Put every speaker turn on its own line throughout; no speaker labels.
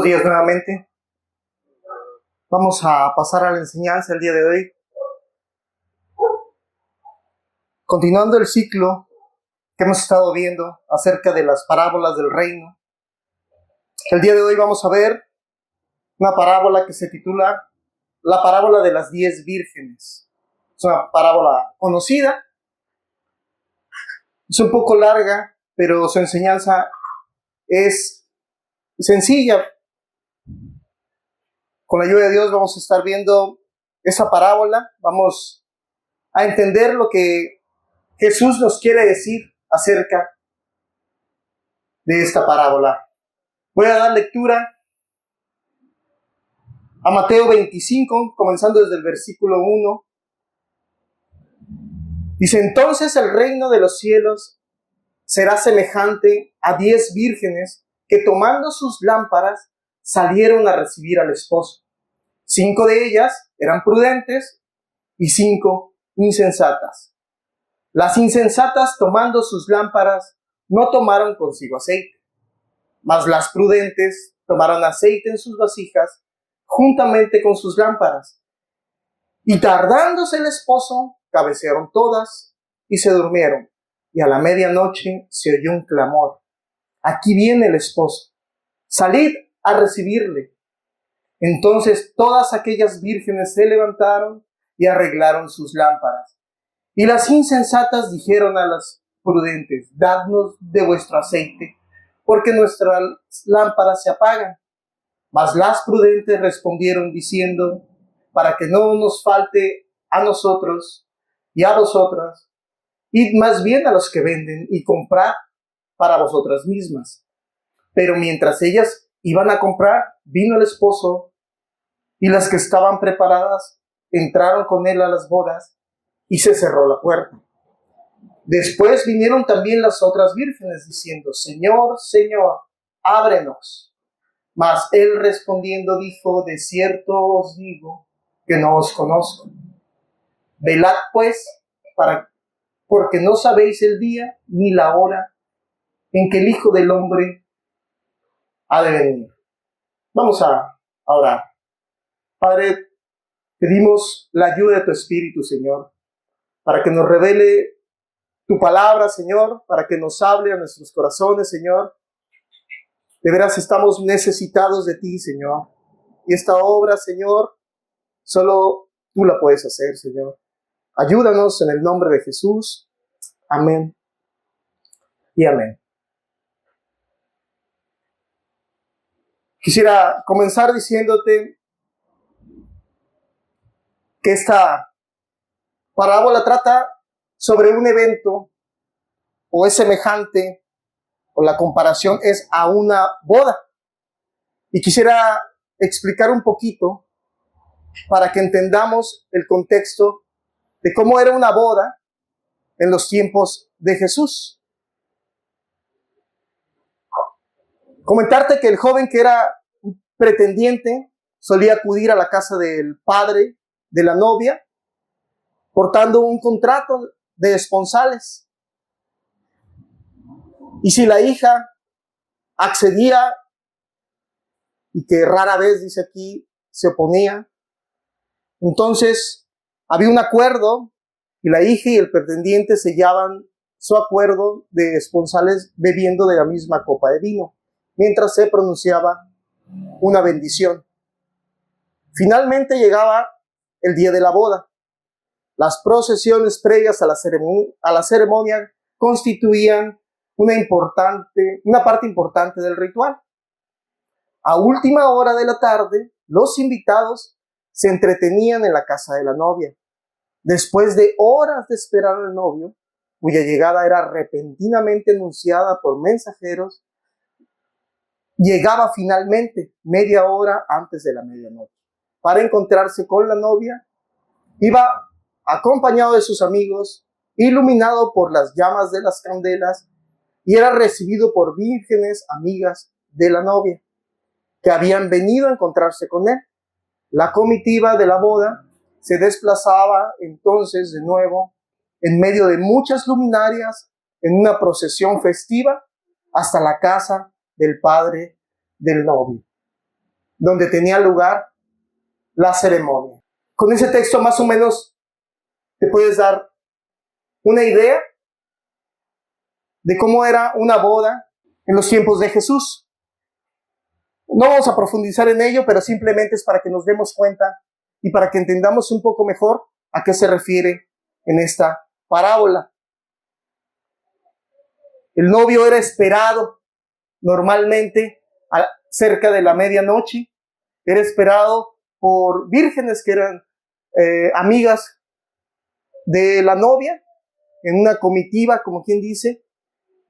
Buenos días nuevamente. Vamos a pasar a la enseñanza el día de hoy. Continuando el ciclo que hemos estado viendo acerca de las parábolas del reino. El día de hoy vamos a ver una parábola que se titula La parábola de las 10 vírgenes. Es una parábola conocida. Es un poco larga, pero su enseñanza es sencilla. Con la ayuda de Dios vamos a estar viendo esa parábola. Vamos a entender lo que Jesús nos quiere decir acerca de esta parábola. Voy a dar lectura a Mateo 25, comenzando desde el versículo 1. Dice: entonces el reino de los cielos será semejante a 10 vírgenes que, tomando sus lámparas, salieron a recibir al esposo. 5 de ellas eran prudentes y 5 insensatas. Las insensatas, tomando sus lámparas, no tomaron consigo aceite, mas las prudentes tomaron aceite en sus vasijas juntamente con sus lámparas. Y tardándose el esposo, cabecearon todas y se durmieron. Y a la medianoche se oyó un clamor: aquí viene el esposo, salid a recibirle. Entonces todas aquellas vírgenes se levantaron y arreglaron sus lámparas. Y las insensatas dijeron a las prudentes: dadnos de vuestro aceite, porque nuestras lámparas se apagan. Mas las prudentes respondieron diciendo: para que no nos falte a nosotros y a vosotras, id más bien a los que venden y comprad para vosotras mismas. Pero mientras ellas iban a comprar, vino el esposo, y las que estaban preparadas entraron con él a las bodas, y se cerró la puerta. Después vinieron también las otras vírgenes, diciendo: Señor, Señor, ábrenos. Mas él respondiendo dijo: de cierto os digo que no os conozco. Velad pues, porque no sabéis el día ni la hora en que el Hijo del Hombre ha de venir. Vamos a orar. Padre, pedimos la ayuda de tu Espíritu, Señor, para que nos revele tu palabra, Señor, para que nos hable a nuestros corazones, Señor. De veras estamos necesitados de ti, Señor. Y esta obra, Señor, solo tú la puedes hacer, Señor. Ayúdanos en el nombre de Jesús. Amén y amén. Quisiera comenzar diciéndote que esta parábola trata sobre un evento, o es semejante, o la comparación es a una boda. Y quisiera explicar un poquito para que entendamos el contexto de cómo era una boda en los tiempos de Jesús. Comentarte que el joven que era un pretendiente solía acudir a la casa del padre de la novia, portando un contrato de esponsales. Y si la hija accedía, y que rara vez, dice aquí, se oponía, entonces había un acuerdo, y la hija y el pretendiente sellaban su acuerdo de esponsales bebiendo de la misma copa de vino, mientras se pronunciaba una bendición. Finalmente llegaba el día de la boda. Las procesiones previas a la ceremonia constituían una parte importante del ritual. A última hora de la tarde, los invitados se entretenían en la casa de la novia. Después de horas de esperar al novio, cuya llegada era repentinamente anunciada por mensajeros, llegaba finalmente media hora antes de la medianoche para encontrarse con la novia. Iba acompañado de sus amigos, iluminado por las llamas de las candelas, y era recibido por vírgenes amigas de la novia, que habían venido a encontrarse con él. La comitiva de la boda se desplazaba entonces de nuevo en medio de muchas luminarias en una procesión festiva hasta la casa del padre del novio. donde tenía lugar la ceremonia. Con ese texto más o menos te puedes dar una idea de cómo era una boda en los tiempos de Jesús. No vamos a profundizar en ello, pero simplemente es para que nos demos cuenta y para que entendamos un poco mejor a qué se refiere en esta parábola. El novio era esperado normalmente cerca de la medianoche. Era esperado por vírgenes que eran amigas de la novia, en una comitiva, como quien dice,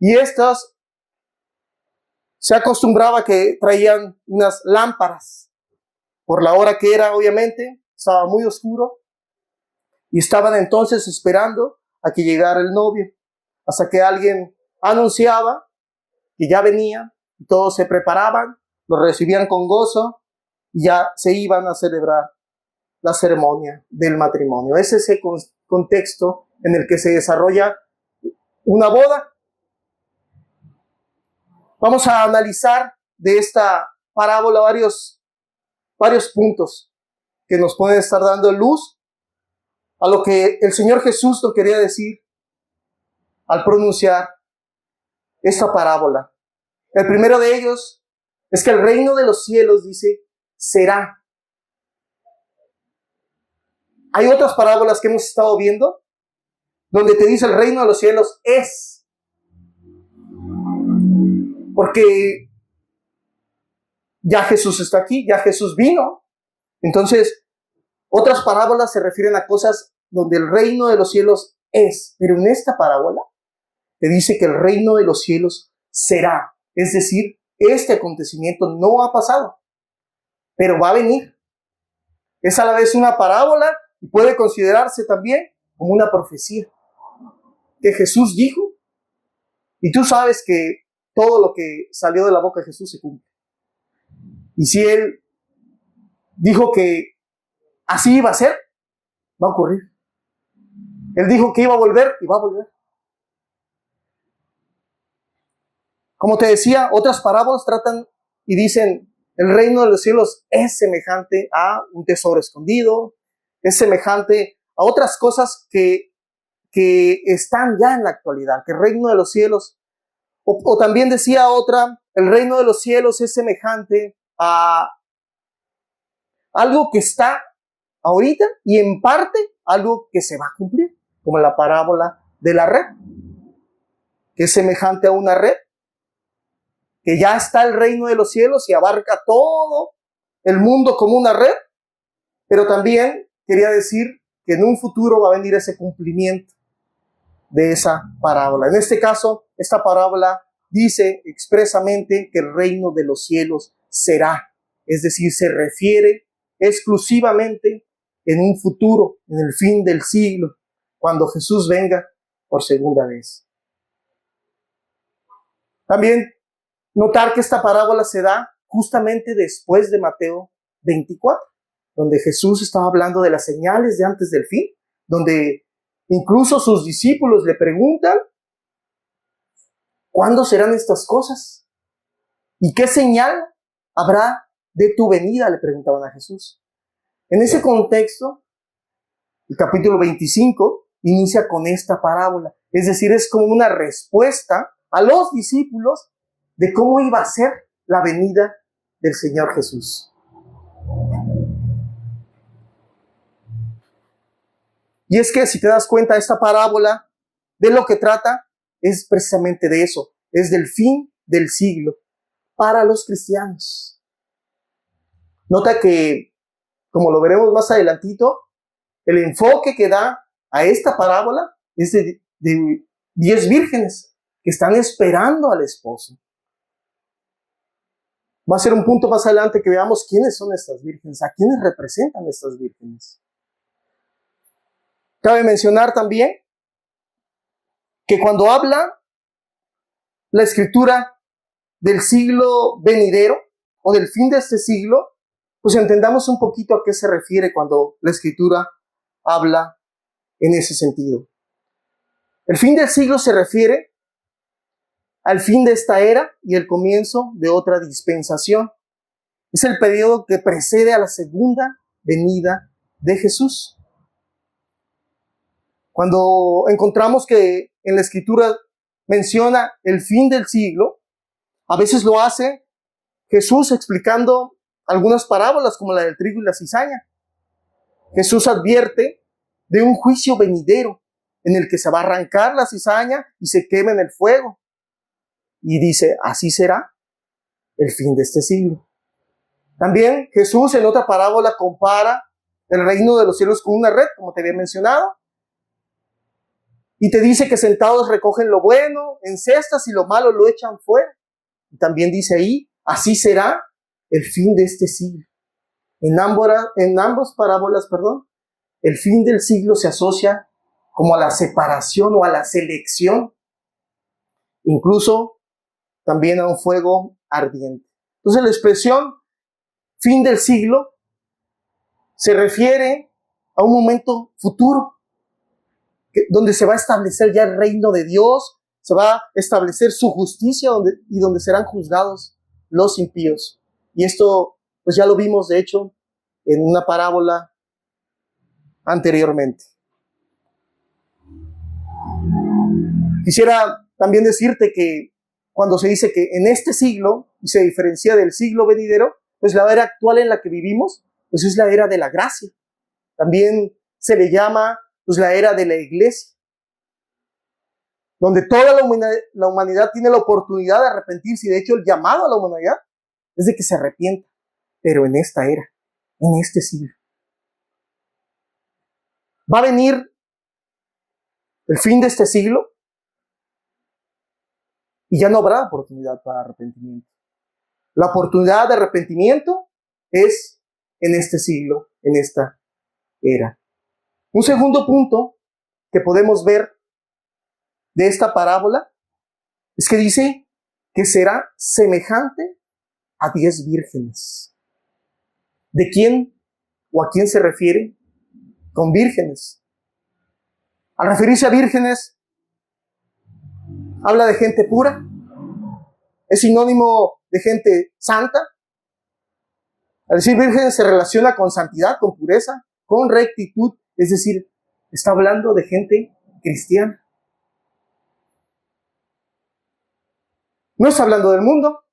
y estas se acostumbraba que traían unas lámparas. Por la hora que era, obviamente, estaba muy oscuro, y estaban entonces esperando a que llegara el novio, hasta que alguien anunciaba que ya venía, y todos se preparaban, lo recibían con gozo, y ya se iban a celebrar la ceremonia del matrimonio. Es ese contexto en el que se desarrolla una boda. Vamos a analizar de esta parábola varios puntos que nos pueden estar dando luz a lo que el Señor Jesús nos quería decir al pronunciar esta parábola. El primero de ellos es que el reino de los cielos, dice, será. Hay otras parábolas que hemos estado viendo donde te dice el reino de los cielos es. Porque ya Jesús está aquí, ya Jesús vino. Entonces, otras parábolas se refieren a cosas donde el reino de los cielos es. Pero en esta parábola te dice que el reino de los cielos será. Es decir, este acontecimiento no ha pasado, pero va a venir. Es a la vez una parábola y puede considerarse también como una profecía que Jesús dijo. Y tú sabes que todo lo que salió de la boca de Jesús se cumple. Y si Él dijo que así iba a ser, va a ocurrir. Él dijo que iba a volver y va a volver. Como te decía, otras parábolas tratan y dicen, el reino de los cielos es semejante a un tesoro escondido, es semejante a otras cosas que están ya en la actualidad, que el reino de los cielos, o también decía otra, el reino de los cielos es semejante a algo que está ahorita y en parte algo que se va a cumplir, como la parábola de la red, que es semejante a una red, que ya está el reino de los cielos y abarca todo el mundo como una red, pero también quería decir que en un futuro va a venir ese cumplimiento de esa parábola. En este caso, esta parábola dice expresamente que el reino de los cielos será, es decir, se refiere exclusivamente en un futuro, en el fin del siglo, cuando Jesús venga por segunda vez. También notar que esta parábola se da justamente después de Mateo 24, donde Jesús estaba hablando de las señales de antes del fin, donde incluso sus discípulos le preguntan, ¿cuándo serán estas cosas? ¿Y qué señal habrá de tu venida? Le preguntaban a Jesús. En ese contexto, el capítulo 25 inicia con esta parábola. Es decir, es como una respuesta a los discípulos de cómo iba a ser la venida del Señor Jesús. Y es que si te das cuenta, esta parábola de lo que trata es precisamente de eso, es del fin del siglo para los cristianos. Nota que, como lo veremos más adelantito, el enfoque que da a esta parábola es de 10 vírgenes que están esperando al esposo. Va a ser un punto más adelante que veamos quiénes son estas vírgenes, a quiénes representan estas vírgenes. Cabe mencionar también que cuando habla la Escritura del siglo venidero o del fin de este siglo, pues entendamos un poquito a qué se refiere cuando la Escritura habla en ese sentido. El fin del siglo se refiere al fin de esta era y el comienzo de otra dispensación. Es el periodo que precede a la segunda venida de Jesús. Cuando encontramos que en la Escritura menciona el fin del siglo, a veces lo hace Jesús explicando algunas parábolas como la del trigo y la cizaña. Jesús advierte de un juicio venidero en el que se va a arrancar la cizaña y se quema en el fuego. Y dice, así será el fin de este siglo. También Jesús en otra parábola compara el reino de los cielos con una red, como te había mencionado. Y te dice que sentados recogen lo bueno en cestas y lo malo lo echan fuera. Y también dice ahí, así será el fin de este siglo. En ambas parábolas, el fin del siglo se asocia como a la separación o a la selección, incluso también a un fuego ardiente. Entonces la expresión fin del siglo se refiere a un momento futuro, donde se va a establecer ya el reino de Dios, se va a establecer su justicia y donde serán juzgados los impíos. Y esto pues ya lo vimos de hecho en una parábola anteriormente. Quisiera también decirte que cuando se dice que en este siglo, y se diferencia del siglo venidero, pues la era actual en la que vivimos, pues es la era de la gracia. También se le llama pues la era de la iglesia, donde toda la humanidad tiene la oportunidad de arrepentirse, y de hecho el llamado a la humanidad es de que se arrepienta, pero en esta era, en este siglo. Va a venir el fin de este siglo y ya no habrá oportunidad para arrepentimiento. La oportunidad de arrepentimiento es en este siglo, en esta era. Un segundo punto que podemos ver de esta parábola es que dice que será semejante a 10 vírgenes. ¿De quién o a quién se refiere con vírgenes? Al referirse a vírgenes, habla de gente pura, es sinónimo de gente santa. Al decir vírgenes se relaciona con santidad, con pureza, con rectitud, es decir, está hablando de gente cristiana. No está hablando del mundo,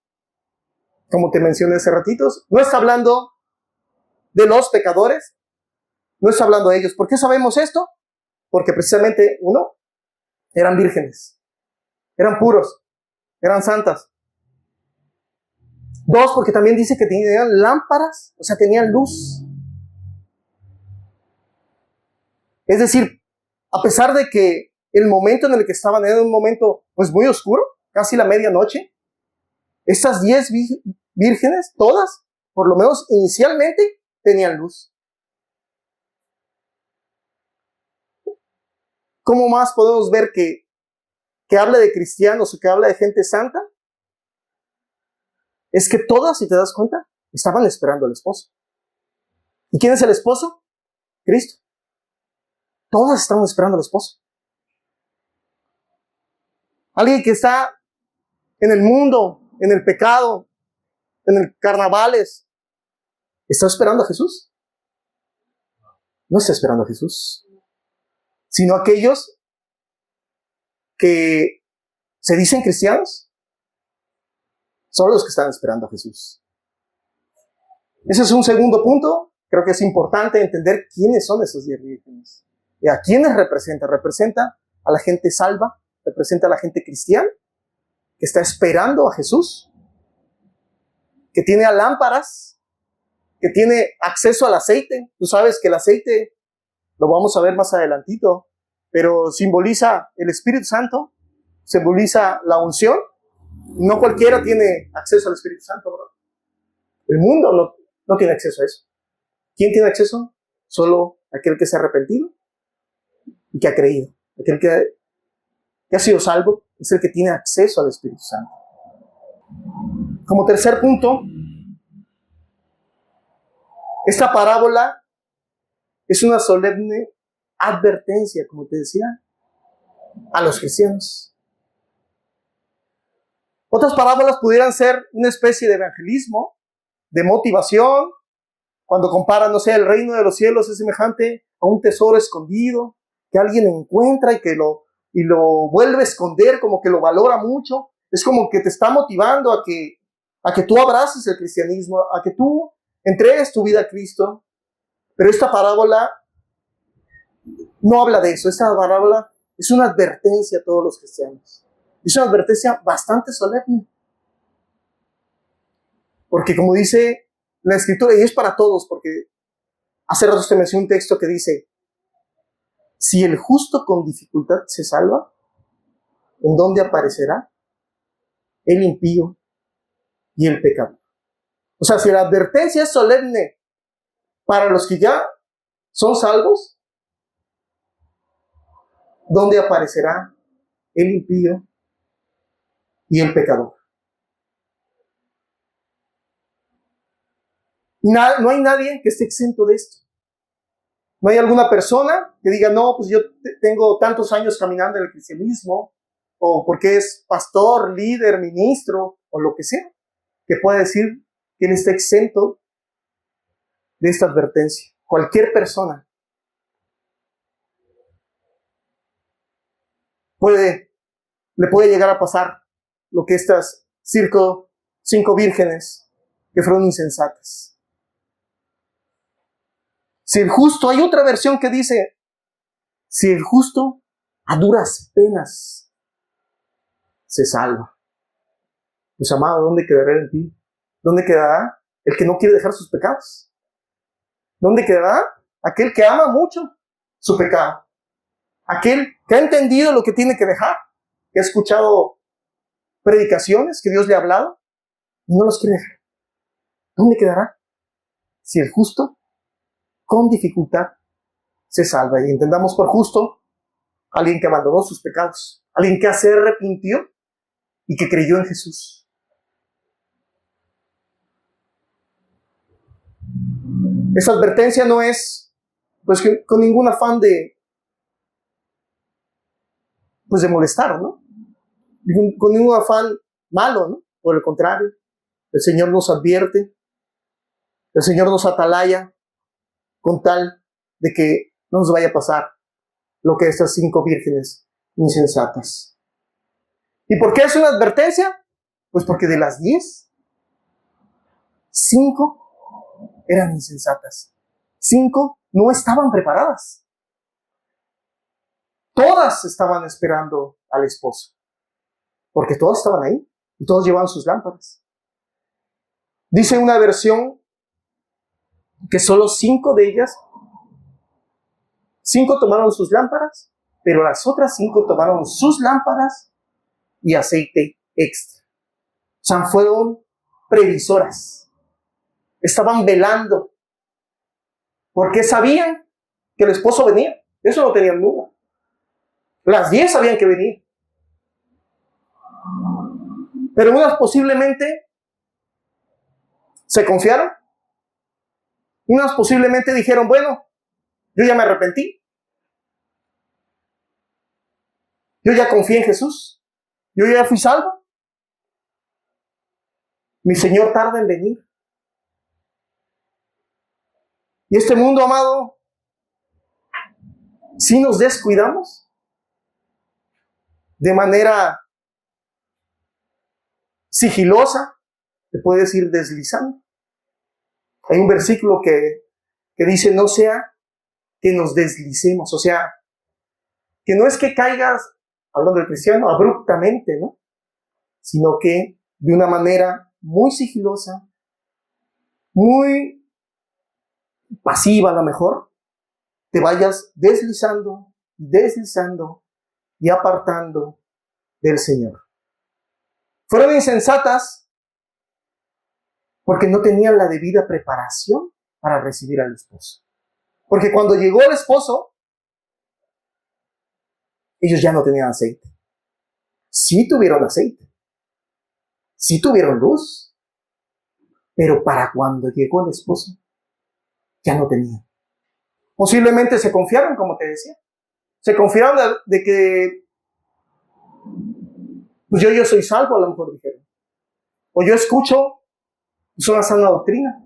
como te mencioné hace ratitos, no está hablando de los pecadores, no está hablando de ellos. ¿Por qué sabemos esto? Porque precisamente, uno, eran vírgenes, eran puros, eran santas. Dos, porque también dice que tenían lámparas, o sea, tenían luz. Es decir, a pesar de que el momento en el que estaban era un momento pues muy oscuro, casi la medianoche, estas 10 vírgenes, todas, por lo menos inicialmente, tenían luz. ¿Cómo más podemos ver que habla de cristianos o que habla de gente santa? Es que todas, si te das cuenta, estaban esperando al esposo. ¿Y quién es el esposo? Cristo. Todas estaban esperando al esposo. Alguien que está en el mundo, en el pecado, en el carnavales, ¿está esperando a Jesús? No está esperando a Jesús, sino aquellos que se dicen cristianos son los que están esperando a Jesús. Ese es un segundo punto. Creo que es importante entender quiénes son esos 10 vírgenes. ¿Y a quiénes representa? Representa a la gente salva, representa a la gente cristiana que está esperando a Jesús, que tiene lámparas, que tiene acceso al aceite. Tú sabes que el aceite, lo vamos a ver más adelantito, pero simboliza el Espíritu Santo, simboliza la unción. No cualquiera tiene acceso al Espíritu Santo, ¿verdad? El mundo no tiene acceso a eso. ¿Quién tiene acceso? Solo aquel que se ha arrepentido y que ha creído. Aquel que ha sido salvo es el que tiene acceso al Espíritu Santo. Como tercer punto, esta parábola es una solemne advertencia, como te decía, a los cristianos. Otras parábolas pudieran ser una especie de evangelismo, de motivación, cuando comparan, no sé, el reino de los cielos es semejante a un tesoro escondido que alguien encuentra y lo vuelve a esconder, como que lo valora mucho. Es como que te está motivando a que tú abraces el cristianismo, a que tú entregues tu vida a Cristo. Pero esta parábola no habla de eso. Esta parábola es una advertencia a todos los cristianos. Es una advertencia bastante solemne. Porque como dice la Escritura, y es para todos, porque hace rato te mencioné un texto que dice, si el justo con dificultad se salva, ¿en dónde aparecerá el impío y el pecador? O sea, si la advertencia es solemne para los que ya son salvos, ¿dónde aparecerá el impío y el pecador? No hay nadie que esté exento de esto. No hay alguna persona que diga, no, pues yo tengo tantos años caminando en el cristianismo, o porque es pastor, líder, ministro, o lo que sea, que pueda decir que él está exento de esta advertencia. Cualquier persona le puede llegar a pasar lo que estas 5 vírgenes que fueron insensatas. Si el justo, hay otra versión que dice, si el justo a duras penas se salva. Pues amado, ¿dónde quedará el impío? ¿Dónde quedará el que no quiere dejar sus pecados? ¿Dónde quedará aquel que ama mucho su pecado? Aquel que ha entendido lo que tiene que dejar, que ha escuchado predicaciones que Dios le ha hablado y no los quiere dejar. ¿Dónde quedará? Si el justo con dificultad se salva. Y entendamos por justo alguien que abandonó sus pecados, alguien que se arrepintió y que creyó en Jesús. Esa advertencia no es pues con ningún afán de molestar, ¿no? Con ningún afán malo, ¿no? Por el contrario, el Señor nos advierte, el Señor nos atalaya con tal de que no nos vaya a pasar lo que estas 5 vírgenes insensatas. ¿Y por qué es una advertencia? Pues porque de las 10, 5 eran insensatas. 5 no estaban preparadas. Todas estaban esperando al esposo, porque todas estaban ahí y todos llevaban sus lámparas. Dice una versión que solo 5 de ellas, 5 tomaron sus lámparas, pero las otras 5 tomaron sus lámparas y aceite extra. O sea, fueron previsoras. Estaban velando, porque sabían que el esposo venía. Eso no tenían duda. Las 10 sabían que venía. Pero unas posiblemente se confiaron. Unas posiblemente dijeron, bueno, yo ya me arrepentí. Yo ya confié en Jesús. Yo ya fui salvo. Mi Señor tarda en venir. Y este mundo, amado, si nos descuidamos de manera sigilosa, te puedes ir deslizando. Hay un versículo que dice, no sea que nos deslicemos, o sea, que no es que caigas, hablando del cristiano, abruptamente, ¿no? Sino que de una manera muy sigilosa, muy pasiva a lo mejor, te vayas deslizando y apartando del Señor. Fueron insensatas porque no tenían la debida preparación para recibir al esposo. Porque cuando llegó el esposo, ellos ya no tenían aceite. Sí tuvieron aceite, sí tuvieron luz, pero para cuando llegó el esposo, ya no tenían. Posiblemente se confiaron, como te decía. Se confiaron de que pues yo soy salvo, a lo mejor dijeron. O yo escucho Es una sana doctrina.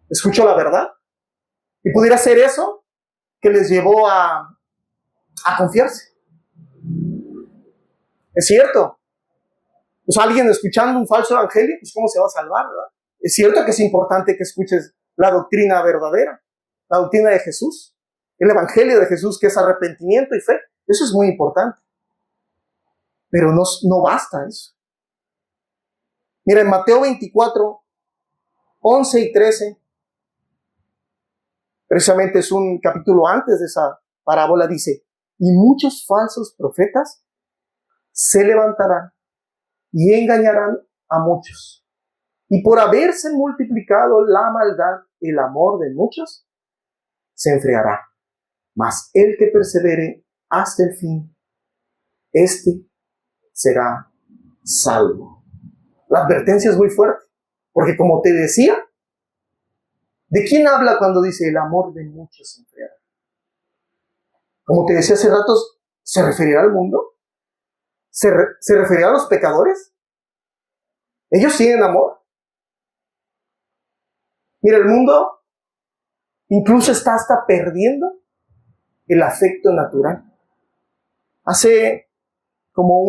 Escucho la verdad. Y pudiera ser eso que les llevó a confiarse. Es cierto. Pues alguien escuchando un falso evangelio, pues ¿cómo se va a salvar, verdad? Es cierto que es importante que escuches la doctrina verdadera, la doctrina de Jesús, el evangelio de Jesús, que es arrepentimiento y fe. Eso es muy importante. Pero no basta eso. Mira, en Mateo 24, 11 y 13, precisamente es un capítulo antes de esa parábola, dice, y muchos falsos profetas se levantarán y engañarán a muchos. Y por haberse multiplicado la maldad, el amor de muchos se enfriará. Mas el que persevere hasta el fin, este será salvo. La advertencia es muy fuerte, porque como te decía, ¿de quién habla cuando dice el amor de muchos se enfriará? Como te decía hace rato, ¿se referirá al mundo? ¿Se referirá a los pecadores? ¿Ellos tienen amor? Mira, el mundo incluso está hasta perdiendo el afecto natural. Hace como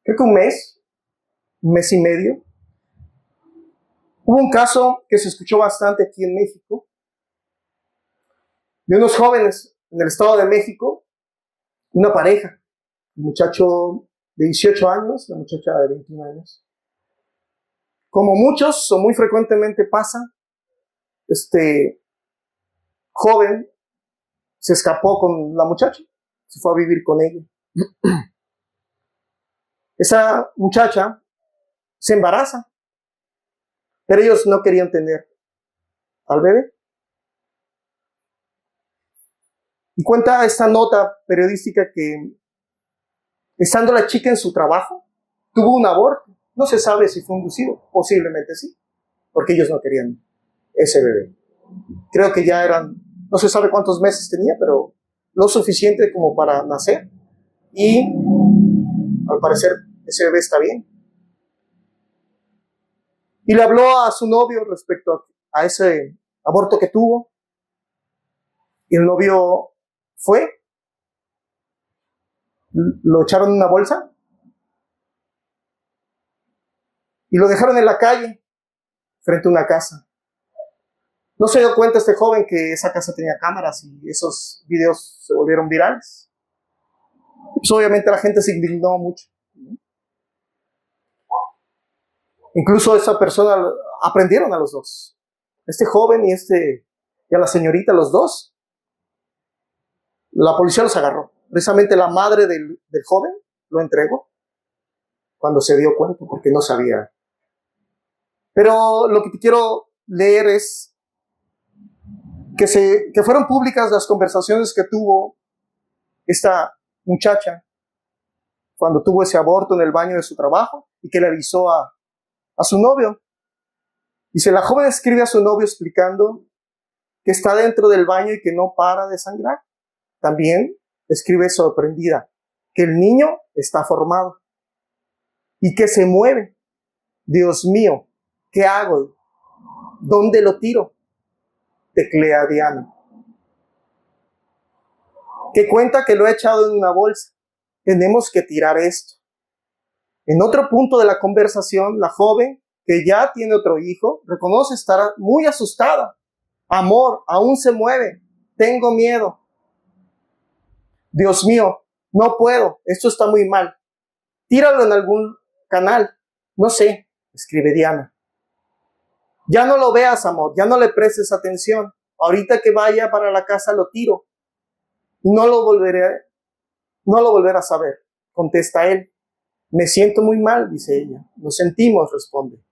creo que un mes y medio, hubo un caso que se escuchó bastante aquí en México, de unos jóvenes en el Estado de México, una pareja, un muchacho de 18 años, la muchacha de 21 años. Como muchos o muy frecuentemente pasa, este joven se escapó con la muchacha, se fue a vivir con ella. Esa muchacha se embaraza, pero ellos no querían tener al bebé. Y cuenta esta nota periodística que, estando la chica en su trabajo, tuvo un aborto. No se sabe si fue inducido, posiblemente sí, porque ellos no querían ese bebé. Creo que ya no se sabe cuántos meses tenía, pero lo suficiente como para nacer. Y al parecer ese bebé está bien. Y le habló a su novio respecto a ese aborto que tuvo. Y el novio fue, lo echaron en una bolsa y lo dejaron en la calle, frente a una casa. No se dio cuenta este joven que esa casa tenía cámaras y esos videos se volvieron virales. Pues obviamente la gente se indignó mucho. Incluso esa persona aprendieron a los dos. Este joven y a la señorita, los dos. La policía los agarró. Precisamente la madre del joven lo entregó cuando se dio cuenta, porque no sabía. Pero lo que te quiero leer es que fueron públicas las conversaciones que tuvo esta muchacha cuando tuvo ese aborto en el baño de su trabajo y que le avisó a su novio. Dice, la joven escribe a su novio explicando que está dentro del baño y que no para de sangrar. También escribe sorprendida que el niño está formado y que se mueve. Dios mío, ¿qué hago? ¿Dónde lo tiro? Teclea Diana. Que cuenta que lo he echado en una bolsa. Tenemos que tirar esto. En otro punto de la conversación, la joven, que ya tiene otro hijo, reconoce estar muy asustada. Amor, aún se mueve. Tengo miedo. Dios mío, no puedo. Esto está muy mal. Tíralo en algún canal. No sé, escribe Diana. Ya no lo veas, amor. Ya no le prestes atención. Ahorita que vaya para la casa lo tiro. Y no lo volverás a ver, contesta él. Me siento muy mal, dice ella. Nos sentimos, responde.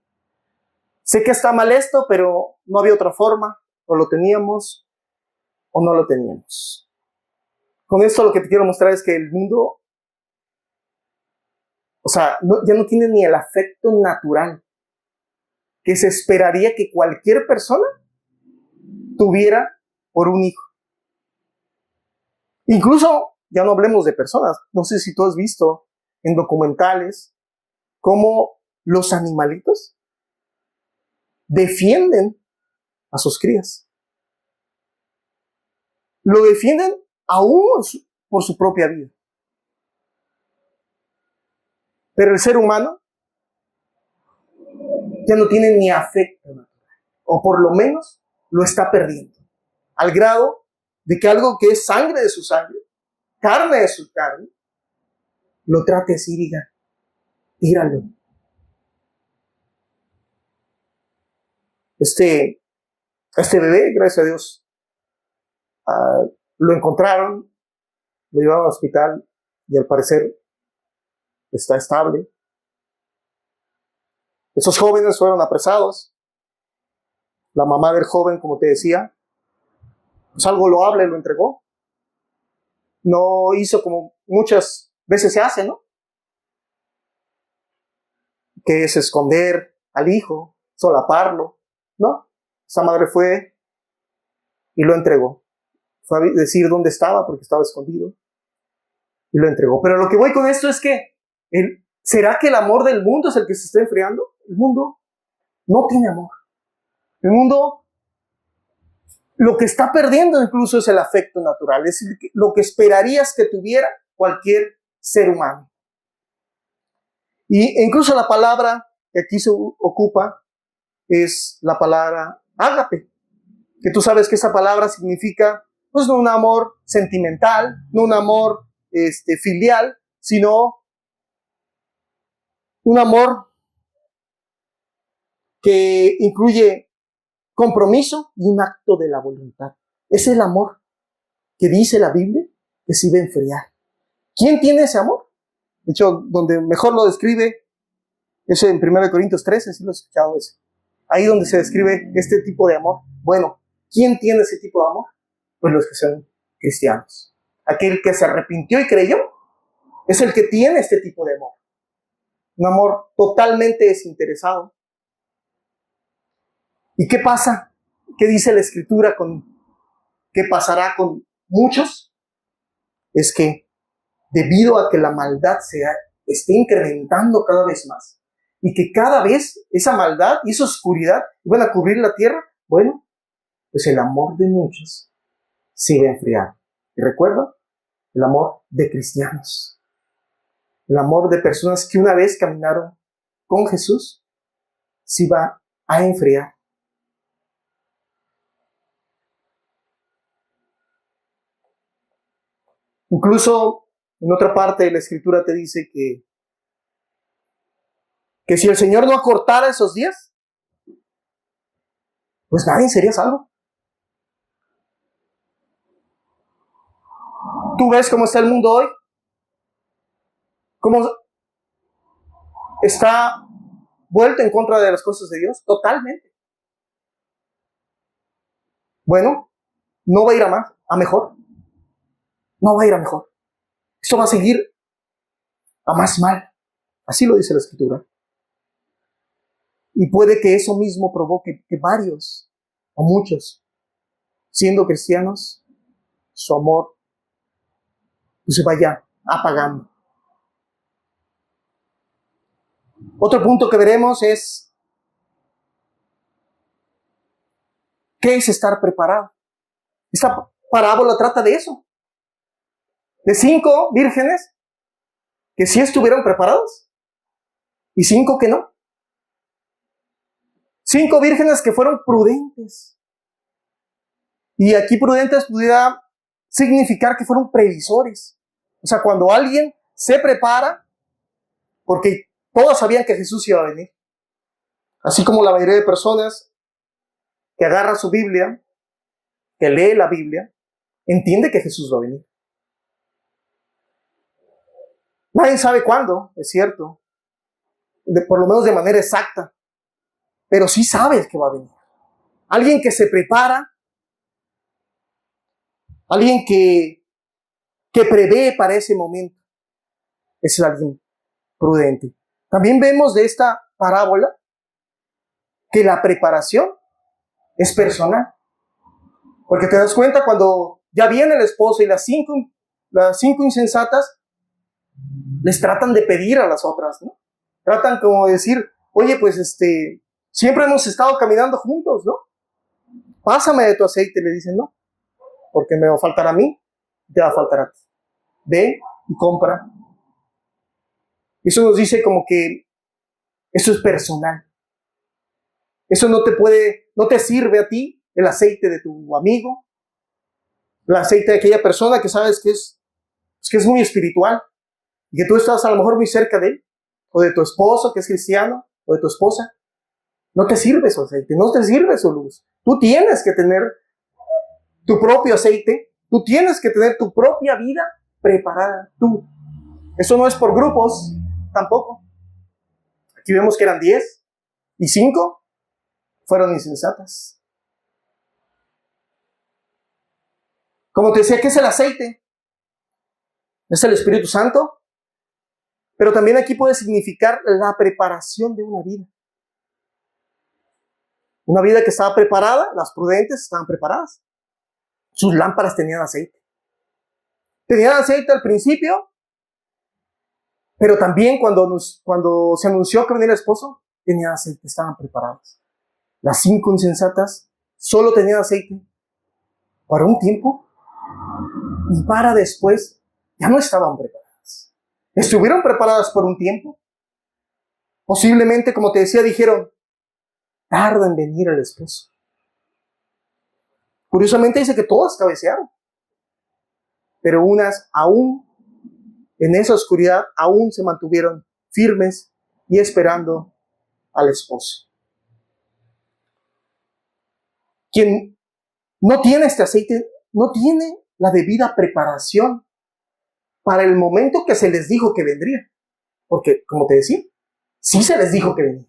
Sé que está mal esto, pero no había otra forma. O lo teníamos o no lo teníamos. Con esto lo que te quiero mostrar es que el mundo, ya no tiene ni el afecto natural que se esperaría que cualquier persona tuviera por un hijo. Incluso, ya no hablemos de personas, no sé si tú has visto en documentales cómo los animalitos defienden a sus crías. Lo defienden aún por su propia vida. Pero el ser humano ya no tiene ni afecto natural, o por lo menos lo está perdiendo, al grado de que algo que es sangre de su sangre, carne de su carne, lo trate así y diga, tíralo. Este bebé, gracias a Dios, lo encontraron, lo llevaron al hospital y al parecer está estable. Esos jóvenes fueron apresados. La mamá del joven, como te decía, pues algo loable lo entregó. No hizo como muchas veces se hace, ¿no? Que es esconder al hijo, solaparlo, ¿no? Esa madre fue y lo entregó. Fue a decir dónde estaba porque estaba escondido y lo entregó. Pero lo que voy con esto es que ¿será que el amor del mundo es el que se está enfriando? El mundo no tiene amor. El mundo lo que está perdiendo incluso es el afecto natural, es lo que esperarías que tuviera cualquier ser humano. Y incluso la palabra que aquí se ocupa es la palabra ágape, que tú sabes que esa palabra significa pues no un amor sentimental, no un amor filial, sino un amor que incluye compromiso y un acto de la voluntad. Es el amor que dice la Biblia que se iba a enfriar. ¿Quién tiene ese amor? De hecho, donde mejor lo describe es en 1 Corintios 13, si lo he escuchado eso. Ahí donde se describe este tipo de amor. Bueno, ¿quién tiene ese tipo de amor? Pues los que son cristianos. Aquel que se arrepintió y creyó es el que tiene este tipo de amor. Un amor totalmente desinteresado. ¿Y qué pasa? ¿Qué dice la Escritura qué pasará con muchos? Es que debido a que la maldad se esté incrementando cada vez más y que cada vez esa maldad y esa oscuridad van a cubrir la tierra, bueno, pues el amor de muchos se va a enfriar. Y recuerda, el amor de cristianos, el amor de personas que una vez caminaron con Jesús, se va a enfriar. Incluso en otra parte de la Escritura te dice que si el Señor no acortara esos días, pues nadie sería salvo. ¿Tú ves cómo está el mundo hoy? ¿Cómo está vuelto en contra de las cosas de Dios? Totalmente. Bueno, no va a ir a mejor. No va a ir a mejor. Esto va a seguir a más mal. Así lo dice la Escritura. Y puede que eso mismo provoque que varios, o muchos, siendo cristianos, su amor se vaya apagando. Otro punto que veremos es ¿qué es estar preparado? Esta parábola trata de eso. De 5 vírgenes que sí estuvieron preparados y 5 que no. 5 vírgenes que fueron prudentes. Y aquí prudentes pudiera significar que fueron previsores. O sea, cuando alguien se prepara, porque todos sabían que Jesús iba a venir. Así como la mayoría de personas que agarra su Biblia, que lee la Biblia, entiende que Jesús va a venir. Nadie sabe cuándo, es cierto, por lo menos de manera exacta, pero sí sabes que va a venir. Alguien que se prepara, alguien que prevé para ese momento, es alguien prudente. También vemos de esta parábola que la preparación es personal. Porque te das cuenta cuando ya viene el esposo y las cinco insensatas les tratan de pedir a las otras, ¿no? Tratan como de decir, oye, pues Siempre hemos estado caminando juntos, ¿no? Pásame de tu aceite, le dicen, no, porque me va a faltar a mí, te va a faltar a ti. Ve y compra. Eso nos dice como que eso es personal. Eso no te sirve a ti el aceite de tu amigo, el aceite de aquella persona que sabes que es muy espiritual y que tú estás a lo mejor muy cerca de él, o de tu esposo que es cristiano, o de tu esposa. No te sirve su aceite, no te sirve su luz. Tú tienes que tener tu propio aceite, tú tienes que tener tu propia vida preparada, tú. Eso no es por grupos, tampoco. Aquí vemos que eran 10 y 5 fueron insensatas. Como te decía, ¿qué es el aceite? Es el Espíritu Santo, pero también aquí puede significar la preparación de una vida. Una vida que estaba preparada, las prudentes estaban preparadas. Sus lámparas tenían aceite. Tenían aceite al principio, pero también cuando se anunció que venía el esposo, tenían aceite, estaban preparadas. Las 5 insensatas solo tenían aceite para un tiempo y para después ya no estaban preparadas. Estuvieron preparadas por un tiempo. Posiblemente, como te decía, dijeron, tarda en venir el esposo. Curiosamente dice que todas cabecearon, pero unas aún en esa oscuridad aún se mantuvieron firmes y esperando al esposo. Quien no tiene este aceite, no tiene la debida preparación para el momento que se les dijo que vendría. Porque, como te decía, sí se les dijo que venía.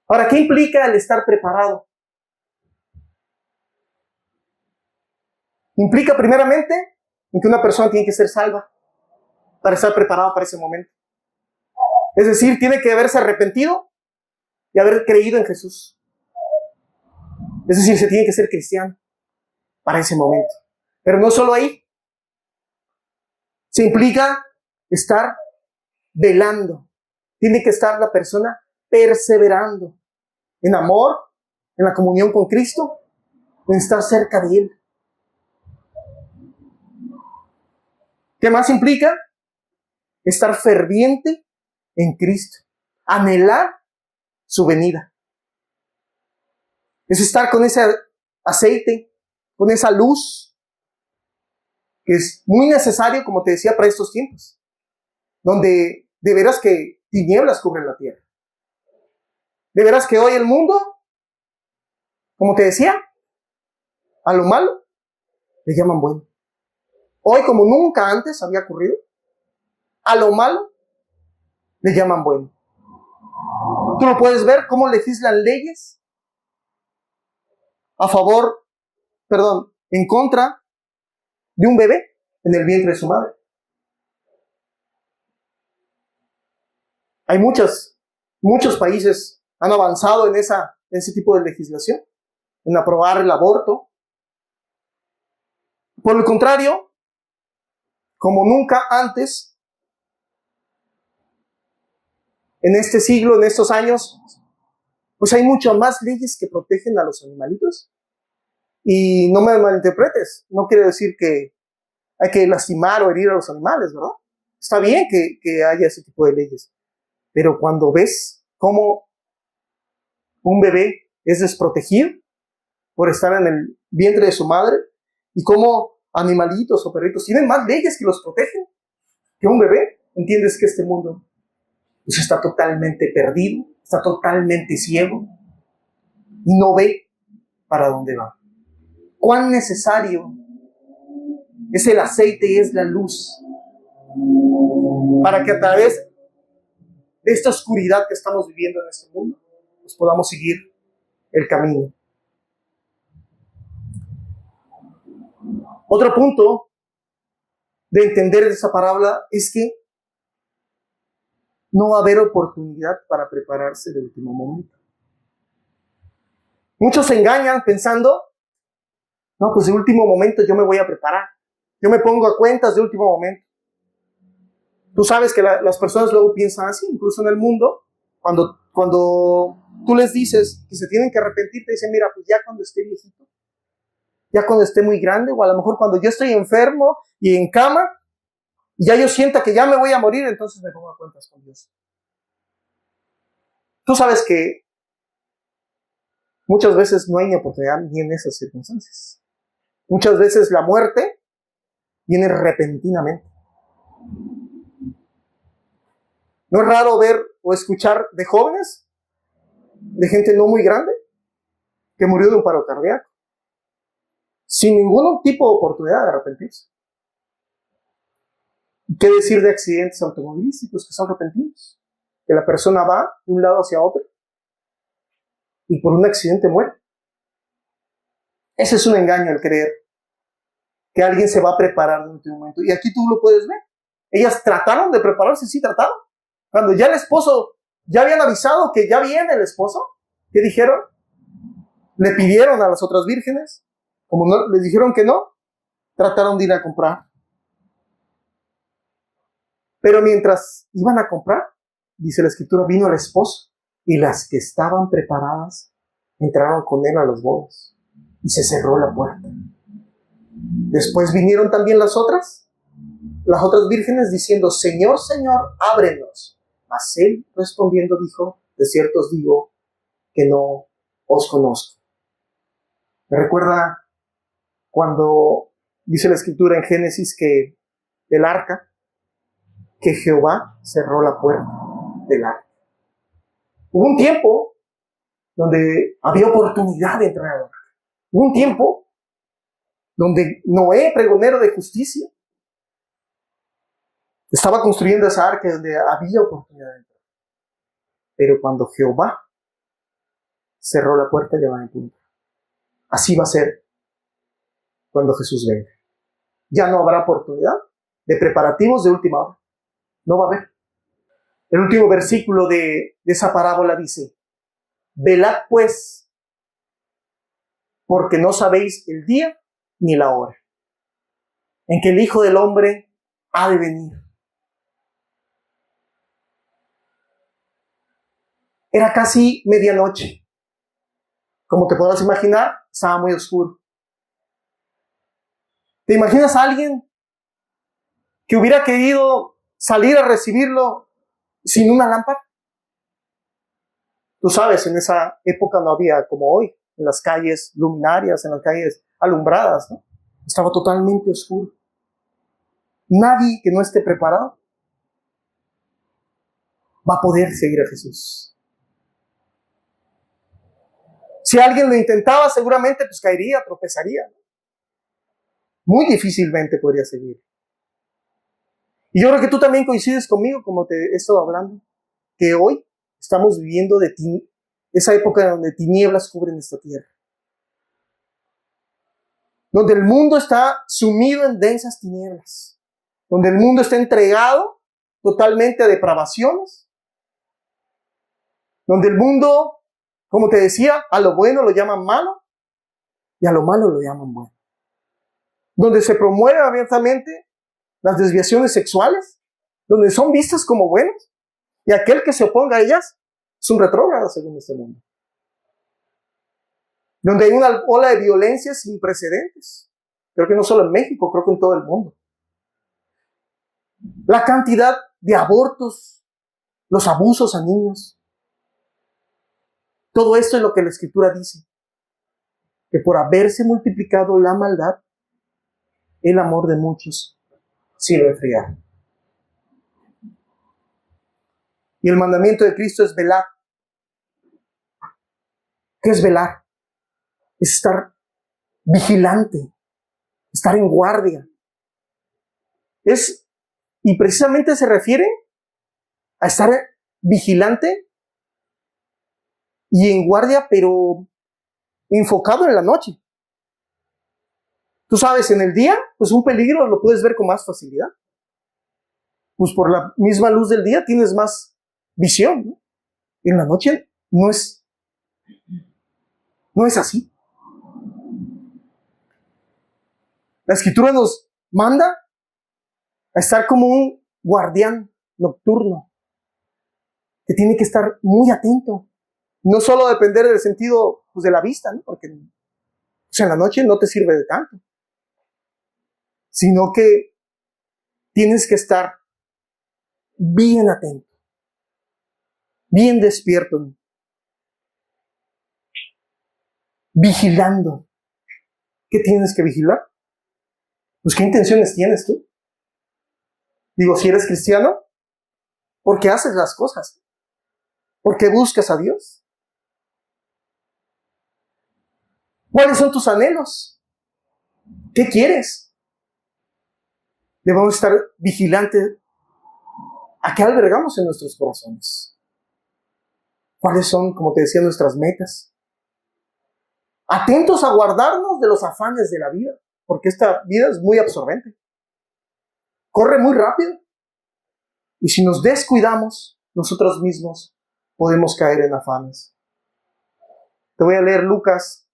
Ahora, ¿qué implica el estar preparado? Implica primeramente en que una persona tiene que ser salva para estar preparado para ese momento. Es decir, tiene que haberse arrepentido y haber creído en Jesús. Es decir, se tiene que ser cristiano para ese momento. Pero no solo ahí. Se implica estar velando. Tiene que estar la persona perseverando en amor, en la comunión con Cristo, en estar cerca de Él. ¿Qué más implica? Estar ferviente en Cristo. Anhelar su venida. Es estar con ese aceite, con esa luz, que es muy necesario, como te decía, para estos tiempos, donde de veras que tinieblas cubren la tierra. De veras que hoy el mundo, como te decía, a lo malo le llaman bueno. Hoy, como nunca antes había ocurrido, a lo malo le llaman bueno. Tú lo puedes ver cómo legislan leyes en contra de un bebé en el vientre de su madre. Hay muchos países han avanzado en ese tipo de legislación, en aprobar el aborto. Por el contrario, como nunca antes, en este siglo, en estos años, pues hay muchas más leyes que protegen a los animalitos. Y no me malinterpretes, no quiere decir que hay que lastimar o herir a los animales, ¿verdad? Está bien que haya ese tipo de leyes. Pero cuando ves cómo un bebé es desprotegido por estar en el vientre de su madre y cómo animalitos o perritos tienen más leyes que los protegen que un bebé, entiendes que este mundo pues está totalmente perdido, está totalmente ciego y no ve para dónde va. Cuán necesario es el aceite y es la luz para que a través de esta oscuridad que estamos viviendo en este mundo, pues podamos seguir el camino. Otro punto de entender esa parábola es que no va a haber oportunidad para prepararse de último momento. Muchos se engañan pensando, no, pues de último momento yo me voy a preparar. Yo me pongo a cuentas de último momento. Tú sabes que las personas luego piensan así, incluso en el mundo, cuando cuando tú les dices que se tienen que arrepentir, te dicen, mira, pues ya cuando esté viejito, ya cuando esté muy grande, o a lo mejor cuando yo estoy enfermo y en cama, y ya yo sienta que ya me voy a morir, entonces me pongo a cuentas con Dios. Tú sabes que muchas veces no hay ni oportunidad ni en esas circunstancias. Muchas veces la muerte viene repentinamente. No es raro ver o escuchar de jóvenes, de gente no muy grande, que murió de un paro cardíaco, sin ningún tipo de oportunidad de arrepentirse. ¿Qué decir de accidentes automovilísticos que son repentinos? Que la persona va de un lado hacia otro y por un accidente muere. Ese es un engaño el creer que alguien se va a preparar en un momento. Y aquí tú lo puedes ver. Ellas trataron de prepararse, sí trataron. Cuando ya el esposo, ya habían avisado que ya viene el esposo, ¿qué dijeron? Le pidieron a las otras vírgenes, como no, les dijeron que no, trataron de ir a comprar. Pero mientras iban a comprar, dice la escritura, vino el esposo y las que estaban preparadas entraron con él a las bodas y se cerró la puerta. Después vinieron también las otras vírgenes diciendo, Señor, Señor, ábrenos. Mas él respondiendo dijo, de cierto os digo que no os conozco. Me recuerda cuando dice la escritura en Génesis que del arca, que Jehová cerró la puerta del arca. Hubo un tiempo donde había oportunidad de entrar al arca. Hubo un tiempo donde Noé, pregonero de justicia, estaba construyendo esa arca donde había oportunidad de entrar. Pero cuando Jehová cerró la puerta, ya va en punto. Así va a ser cuando Jesús venga. Ya no habrá oportunidad de preparativos de última hora. No va a haber. El último versículo de esa parábola dice, velad pues, porque no sabéis el día ni la hora en que el Hijo del Hombre ha de venir. Era casi medianoche. Como te podrás imaginar, estaba muy oscuro. ¿Te imaginas a alguien que hubiera querido salir a recibirlo sin una lámpara? Tú sabes, en esa época no había como hoy, en las calles luminarias, en las calles alumbradas, ¿no? Estaba totalmente oscuro. Nadie que no esté preparado va a poder seguir a Jesús. Si alguien lo intentaba, seguramente pues caería, tropezaría, ¿no? Muy difícilmente podría seguir. Y yo creo que tú también coincides conmigo, como te he estado hablando, que hoy estamos viviendo esa época donde tinieblas cubren esta tierra. Donde el mundo está sumido en densas tinieblas. Donde el mundo está entregado totalmente a depravaciones. Donde el mundo, como te decía, a lo bueno lo llaman malo y a lo malo lo llaman bueno. Donde se promueven abiertamente las desviaciones sexuales, donde son vistas como buenas, y aquel que se oponga a ellas es un retrógrado según este mundo. Donde hay una ola de violencia sin precedentes. Creo que no solo en México, creo que en todo el mundo. La cantidad de abortos, los abusos a niños. Todo esto es lo que la Escritura dice. Que por haberse multiplicado la maldad, el amor de muchos se iba a enfriar. Y el mandamiento de Cristo es velar. ¿Qué es velar? Es estar vigilante, estar en guardia. Y precisamente se refiere a estar vigilante y en guardia, pero enfocado en la noche. Tú sabes, en el día, pues un peligro lo puedes ver con más facilidad. Pues por la misma luz del día tienes más visión, ¿no? Y en la noche no es así. La Escritura nos manda a estar como un guardián nocturno. que tiene que estar muy atento. No solo depender del sentido pues, de la vista, ¿no? Porque pues, en la noche no te sirve de tanto, sino que tienes que estar bien atento, bien despierto, vigilando. ¿Qué tienes que vigilar? Pues, ¿qué intenciones tienes tú? Digo, si eres cristiano, ¿por qué haces las cosas? ¿Por qué buscas a Dios? ¿Cuáles son tus anhelos? ¿Qué quieres? Debemos estar vigilantes a qué albergamos en nuestros corazones. ¿Cuáles son, como te decía, nuestras metas? Atentos a guardarnos de los afanes de la vida, porque esta vida es muy absorbente. Corre muy rápido. Y si nos descuidamos, nosotros mismos podemos caer en afanes. Te voy a leer Lucas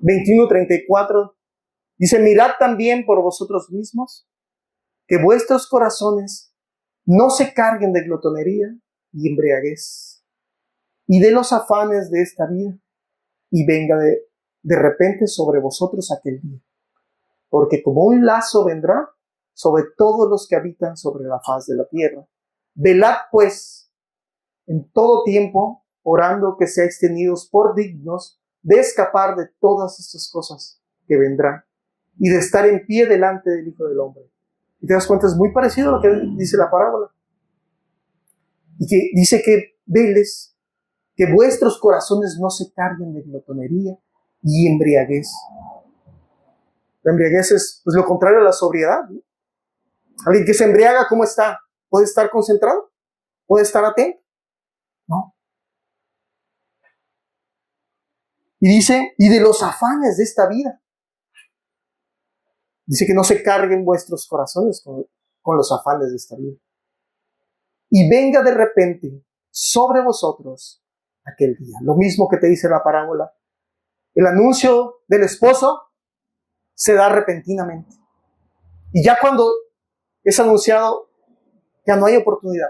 21:34. Dice, mirad también por vosotros mismos, que vuestros corazones no se carguen de glotonería y embriaguez, y de los afanes de esta vida, y venga de repente sobre vosotros aquel día. Porque como un lazo vendrá sobre todos los que habitan sobre la faz de la tierra. Velad, pues, en todo tiempo, orando que seáis tenidos por dignos de escapar de todas estas cosas que vendrán y de estar en pie delante del Hijo del Hombre. Y te das cuenta, es muy parecido a lo que dice la parábola. Y que dice que veles, que vuestros corazones no se carguen de glotonería y embriaguez. La embriaguez es pues, lo contrario a la sobriedad, ¿no? Alguien que se embriaga, ¿cómo está? ¿Puede estar concentrado? ¿Puede estar atento? No. Y dice, y de los afanes de esta vida. Dice que no se carguen vuestros corazones con los afanes de esta vida. Y venga de repente sobre vosotros aquel día. Lo mismo que te dice la parábola. El anuncio del esposo se da repentinamente. Y ya cuando es anunciado, ya no hay oportunidad.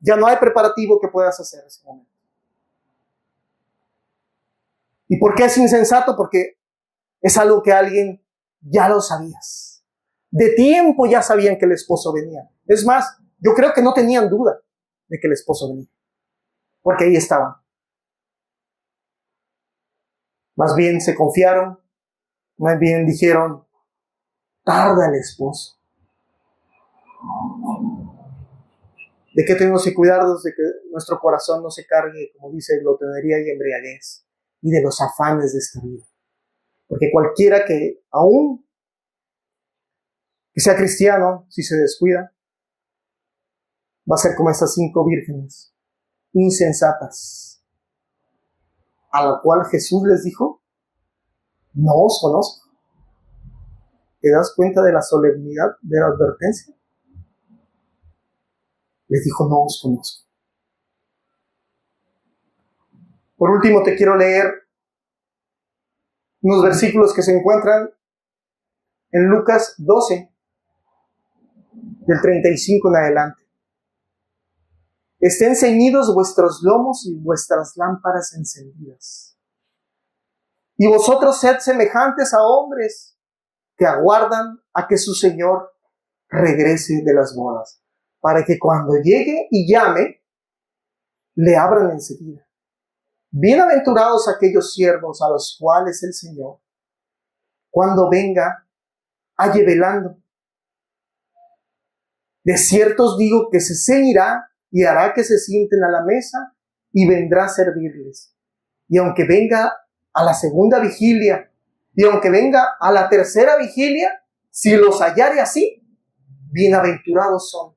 Ya no hay preparativo que puedas hacer en ese momento. ¿Y por qué es insensato? Porque es algo que alguien ya lo sabías. De tiempo ya sabían que el esposo venía. Es más, yo creo que no tenían duda de que el esposo venía. Porque ahí estaban. Más bien se confiaron. Más bien dijeron, tarda el esposo. ¿De qué tenemos que cuidarnos? De que nuestro corazón no se cargue, como dice, glotonería y embriaguez, y de los afanes de esta vida. Porque cualquiera que, aún que sea cristiano, si se descuida, va a ser como estas 5 vírgenes insensatas, a la cual Jesús les dijo, no os conozco. ¿Te das cuenta de la solemnidad de la advertencia? Les dijo, no os conozco. Por último, te quiero leer unos versículos que se encuentran en Lucas 12, del 35 en adelante. Estén ceñidos vuestros lomos y vuestras lámparas encendidas. Y vosotros sed semejantes a hombres que aguardan a que su Señor regrese de las bodas, para que cuando llegue y llame, le abran enseguida. Bienaventurados aquellos siervos a los cuales el Señor, cuando venga, halle velando. De cierto os digo que se ceñirá y hará que se sienten a la mesa y vendrá a servirles. Y aunque venga a la segunda vigilia, y aunque venga a la tercera vigilia, si los hallare así, bienaventurados son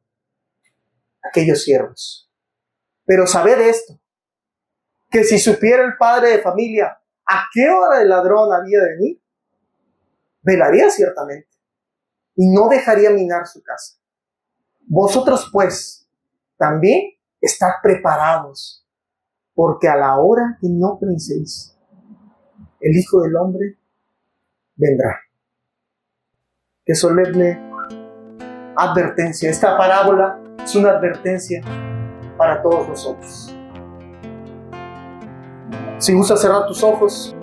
aquellos siervos. Pero sabed esto, que si supiera el padre de familia a qué hora el ladrón había de venir, velaría ciertamente y no dejaría minar su casa. Vosotros pues también estad preparados, porque a la hora que no penséis, el Hijo del Hombre vendrá. Qué solemne advertencia. Esta parábola Es una advertencia para todos nosotros. Si gustas cerrar tus ojos,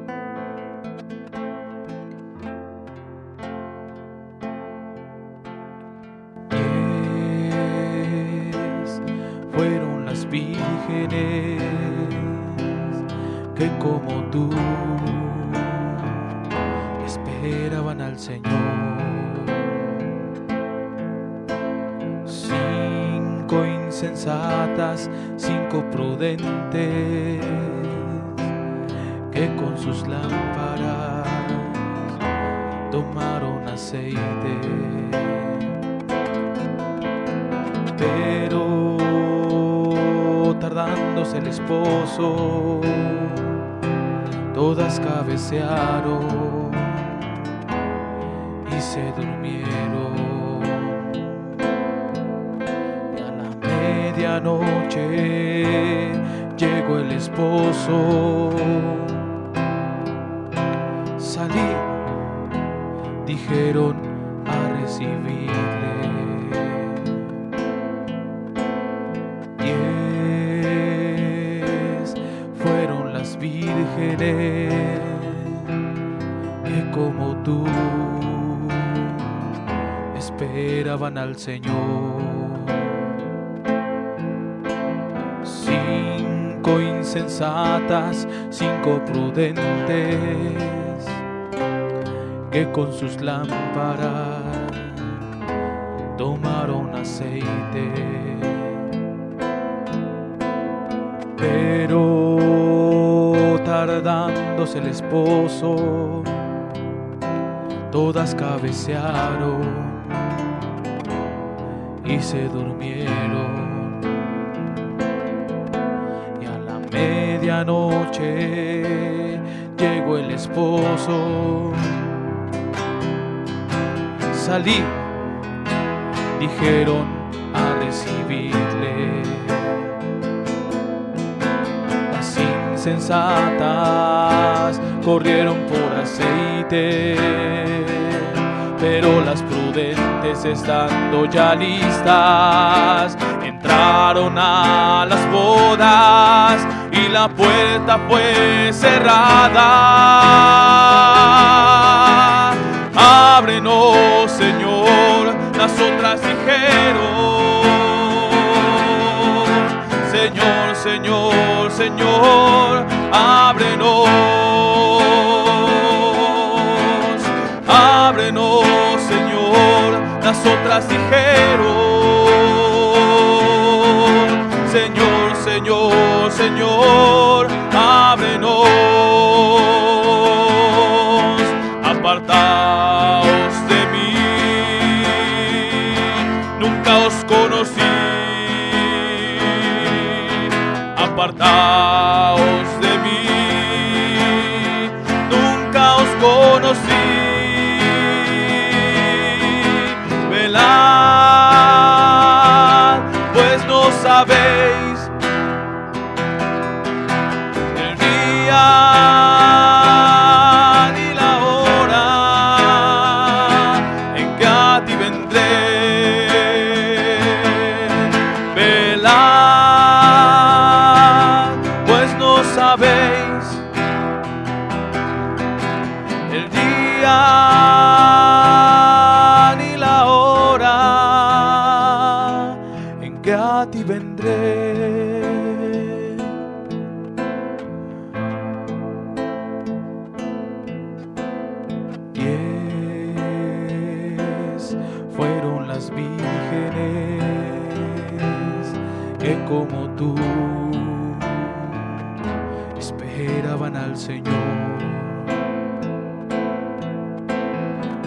fueron las vírgenes que como tú esperaban al Señor. 5 insensatas, 5 prudentes, que con sus lámparas tomaron aceite. Pero tardándose el esposo, todas cabecearon y se durmieron. Y a la medianoche llegó el esposo. Salí, dijeron, a recibirle. 10 fueron las vírgenes que como tú esperaban al Señor. 5 insensatas, 5 prudentes, que con sus lámparas tomaron aceite. Pero tardándose el esposo, todas cabecearon y se durmieron. Y a la medianoche llegó el esposo. Salí, dijeron, a recibirle. Las insensatas corrieron por aceite, pero las prudentes, estando ya listas, entraron a las bodas y la puerta fue cerrada. Ábrenos, Señor. Las otras dijeron, Señor, Señor, Señor, ábrenos. Ábrenos, Señor. Las otras dijeron, Señor, Señor, Señor, ábrenos. Apartaos de mí, nunca os conocí. Apartaos de mí, nunca os conocí. Velad, pues no sabéis el día ni la hora en que a ti vendré. Velad, pues no sabéis el día ni la hora en que a ti vendré. 10 fueron las vírgenes que como tú esperaban al Señor.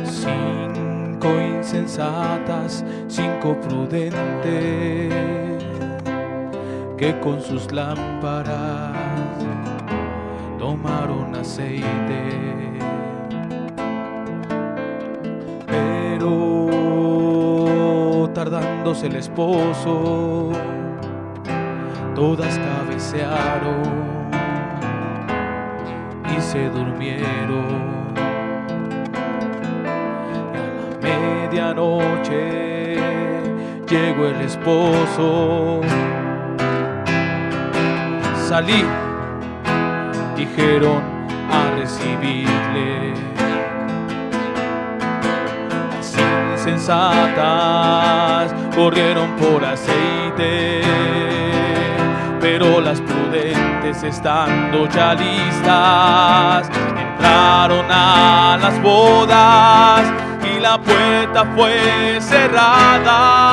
5 insensatas, 5 prudentes, que con sus lámparas tomaron aceite. Pero tardándose el esposo, todas cabecearon y se durmieron. Y a la medianoche llegó el esposo. Salí, dijeron, a recibirle. Las insensatas corrieron por aceite, pero las prudentes, estando ya listas, entraron a las bodas y la puerta fue cerrada.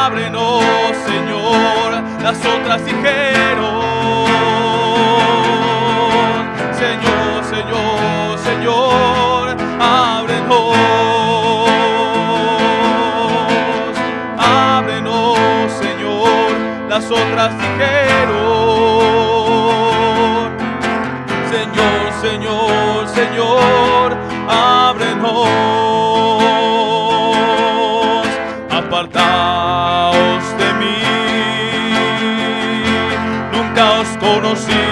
Ábrenos, Señor. Las otras dijeron: Señor, Señor, Señor, ábrenos. Ábrenos, Señor. Las otras dijeron: Señor, Señor, Señor, ábrenos. Apartaos de mí, nunca os conocí.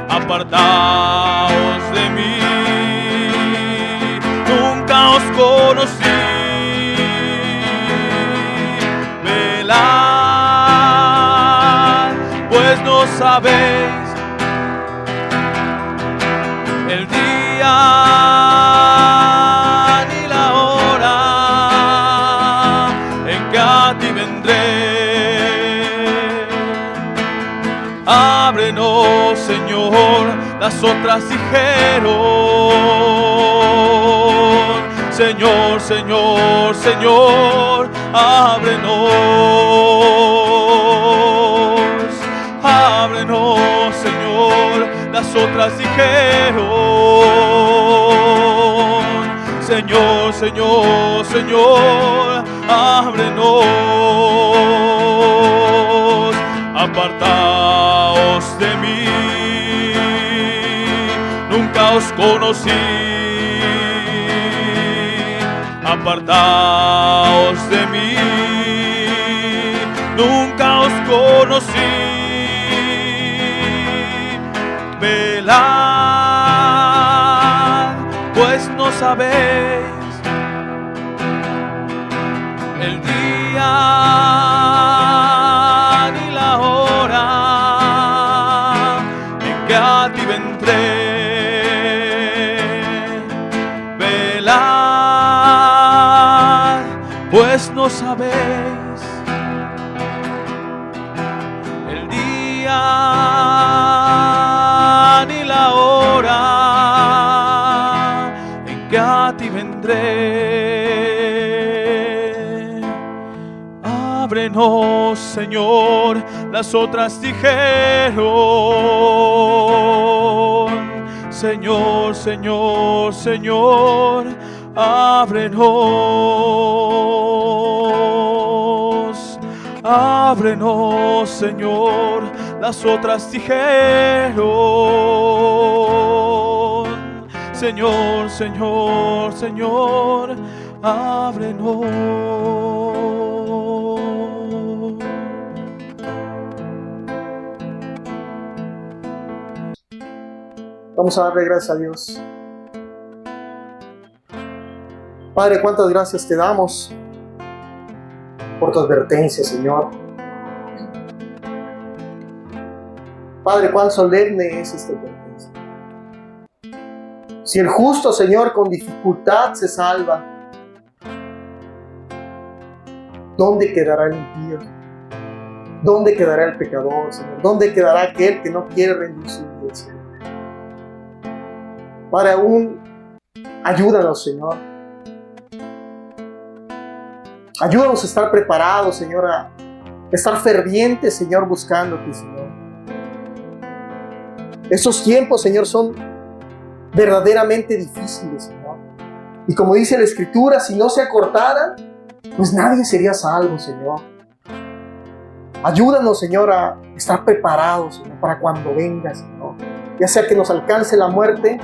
Apartaos de mí, nunca os conocí. Velad, pues no sabéis el día ni la hora en que a ti vendré. Ábrenos, Señor. Las otras dijeron: Señor, Señor, Señor, ábrenos. Ábrenos, Señor. Las otras dijeron: Señor, Señor, Señor, ábrenos. Apartaos de mí, nunca os conocí. Apartaos de mí, nunca os conocí. Velad, pues no sabéis el día ni la hora en que a ti vendré. Velad, pues no sabéis el día ni la hora en que a ti vendré. Ábrenos, Señor. Las otras dijeron: Señor, Señor, Señor, ábrenos. Ábrenos, Señor. Las otras dijeron: Señor, Señor, Señor, ábrenos.
Vamos a darle gracias a Dios. Padre, cuántas gracias te damos por tu advertencia, Señor. Padre, cuán solemne es esta advertencia. Si el justo, Señor, con dificultad se salva, ¿dónde quedará el impío? ¿Dónde quedará el pecador, Señor? ¿Dónde quedará aquel que no quiere rendir su vida, Señor? Padre, aún ayúdanos, Señor. Ayúdanos a estar preparados, Señor, a estar fervientes, Señor, buscándote, Señor. Estos tiempos, Señor, son verdaderamente difíciles, Señor. Y como dice la Escritura, si no se acortaran, pues nadie sería salvo, Señor. Ayúdanos, Señor, a estar preparados, Señor, para cuando vengas, Señor. Ya sea que nos alcance la muerte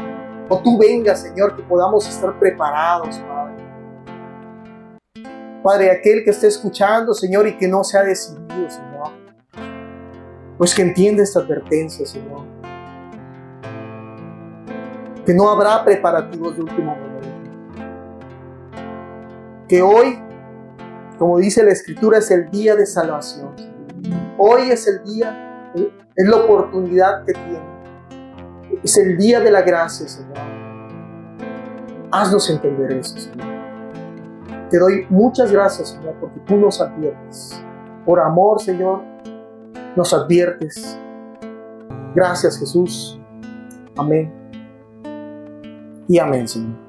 o tú vengas, Señor, que podamos estar preparados, Padre. Padre, aquel que esté escuchando, Señor, y que no se ha decidido, Señor, pues que entienda esta advertencia, Señor. Que no habrá preparativos de último momento. que hoy, como dice la Escritura, es el día de salvación. Hoy es el día, es la oportunidad que tiene. Es el día de la gracia, Señor. Haznos entender eso, Señor. Te doy muchas gracias, Señor, porque tú nos adviertes. Por amor, Señor, nos adviertes. Gracias, Jesús. Amén. Y amén, Señor.